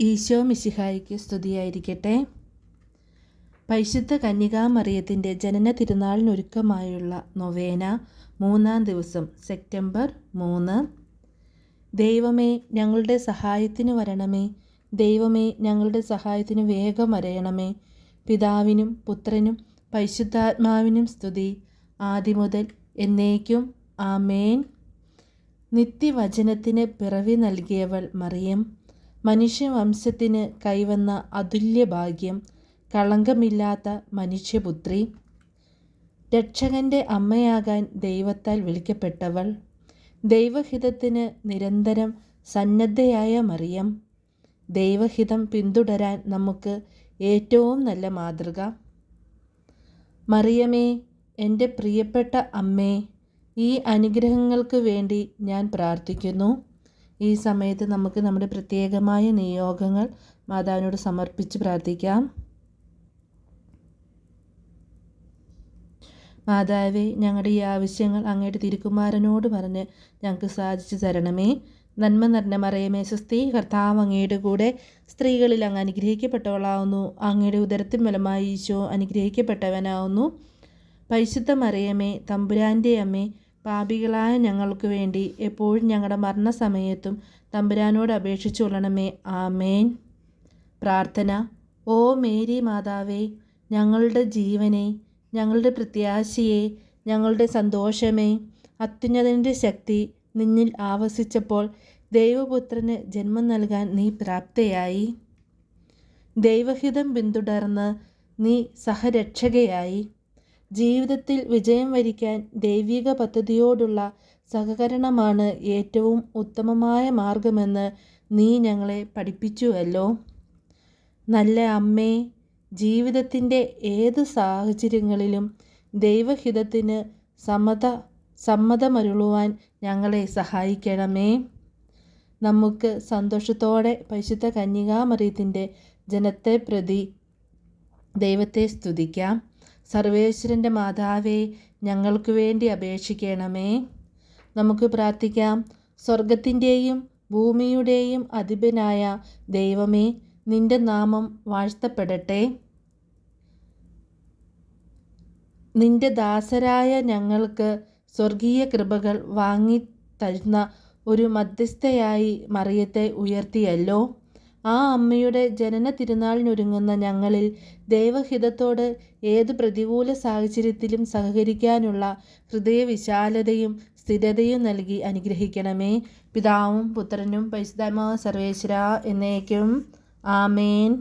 ഈശോ മിശിഹായ്ക്ക് സ്തുതിയായിരിക്കട്ടെ. പരിശുദ്ധ കന്യകാമറിയത്തിൻ്റെ ജനന തിരുനാളിനൊരുക്കമായുള്ള നൊവേന 3-ാം ദിവസം സെപ്റ്റംബർ 3. ദൈവമേ ഞങ്ങളുടെ സഹായത്തിന് വരണമേ, ദൈവമേ ഞങ്ങളുടെ സഹായത്തിന് വേഗം വരയണമേ. പിതാവിനും പുത്രനും പരിശുദ്ധാത്മാവിനും സ്തുതി, ആദിമുതൽ എന്നേക്കും ആമേൻ. നിത്യവചനത്തിന് പിറവി നൽകിയവൾ മറിയം, മനുഷ്യവംശത്തിന് കൈവന്ന അതുല്യ ഭാഗ്യം, കളങ്കമില്ലാത്ത മനുഷ്യപുത്രി. രക്ഷകൻ്റെ അമ്മയാകാൻ ദൈവത്താൽ വിളിക്കപ്പെട്ടവൾ, ദൈവഹിതത്തിന് നിരന്തരം സന്നദ്ധയായ മറിയം. ദൈവഹിതം പിന്തുടരാൻ നമുക്ക് ഏറ്റവും നല്ല മാതൃക. മറിയമേ, എൻ്റെ പ്രിയപ്പെട്ട അമ്മേ, ഈ അനുഗ്രഹങ്ങൾക്ക് വേണ്ടി ഞാൻ പ്രാർത്ഥിക്കുന്നു. ഈ സമയത്ത് നമുക്ക് നമ്മുടെ പ്രത്യേകമായ നിയോഗങ്ങൾ മാതാവിനോട് സമർപ്പിച്ച് പ്രാർത്ഥിക്കാം. മാതാവേ, ഞങ്ങളുടെ ഈ ആവശ്യങ്ങൾ അങ്ങയുടെ തിരുക്കുമാരനോട് പറഞ്ഞ് ഞങ്ങൾക്ക് സാധിച്ചു തരണമേ. നന്മ നിറഞ്ഞ മറിയമേ സ്വസ്തി, കർത്താവ് അങ്ങയുടെ കൂടെ, സ്ത്രീകളിൽ അങ്ങ് അനുഗ്രഹിക്കപ്പെട്ടവളാവുന്നു. അങ്ങയുടെ ഉദരത്തിൻ ഫലമായി ഈശോ അനുഗ്രഹിക്കപ്പെട്ടവനാവുന്നു. പരിശുദ്ധ മറിയമേ, തമ്പുരാൻ്റെ അമ്മേ, പാപികളായ ഞങ്ങൾക്ക് വേണ്ടി എപ്പോഴും ഞങ്ങളുടെ മരണസമയത്തും തമ്പുരാനോട് അപേക്ഷിച്ചു കൊള്ളണമേ. ആമേൻ. പ്രാർത്ഥന. ഓ മേരി മാതാവേ, ഞങ്ങളുടെ ജീവനെ, ഞങ്ങളുടെ പ്രത്യാശയെ, ഞങ്ങളുടെ സന്തോഷമേ, അത്യുന്നതൻ്റെ ശക്തി നിന്നിൽ ആവസിച്ചപ്പോൾ ദൈവപുത്രന് ജന്മം നൽകാൻ നീ പ്രാപ്തയായി. ദൈവഹിതം പിന്തുടർന്ന് നീ സഹരക്ഷകയായി. ജീവിതത്തിൽ വിജയം വരിക്കാൻ ദൈവിക പദ്ധതിയോടുള്ള സഹകരണമാണ് ഏറ്റവും ഉത്തമമായ മാർഗമെന്ന് നീ ഞങ്ങളെ പഠിപ്പിച്ചുവല്ലോ. നല്ല അമ്മേ, ജീവിതത്തിൻ്റെ ഏത് സാഹചര്യങ്ങളിലും ദൈവഹിതത്തിന് സമ്മതമരുളുവാൻ ഞങ്ങളെ സഹായിക്കണമേ. നമുക്ക് സന്തോഷത്തോടെ പരിശുദ്ധ കന്യകാമറിയത്തിൻ്റെ ജനത്തെ പ്രതി ദൈവത്തെ സ്തുതിക്കാം. സർവേശ്വരൻ്റെ മാതാവേ, ഞങ്ങൾക്ക് വേണ്ടി അപേക്ഷിക്കണമേ. നമുക്ക് പ്രാർത്ഥിക്കാം. സ്വർഗത്തിൻ്റെയും ഭൂമിയുടെയും അധിപനായ ദൈവമേ, നിൻ്റെ നാമം വാഴ്ത്തപ്പെടട്ടെ. നിൻ്റെ ദാസരായ ഞങ്ങൾക്ക് സ്വർഗീയ കൃപകൾ വാങ്ങിത്തരുന്ന ഒരു മധ്യസ്ഥയായി മറിയത്തെ ഉയർത്തിയല്ലോ. ആ അമ്മയുടെ ജനന തിരുനാളിനൊരുങ്ങുന്ന ഞങ്ങളിൽ ദൈവഹിതത്തോട് ഏത് പ്രതികൂല സാഹചര്യത്തിലും സഹകരിക്കാനുള്ള ഹൃദയവിശാലതയും സ്ഥിരതയും നൽകി അനുഗ്രഹിക്കണമേ. പിതാവും പുത്രനും പരിശുദ്ധാത്മാവും സർവേശ്വരാ എന്നേക്കും ആമേൻ.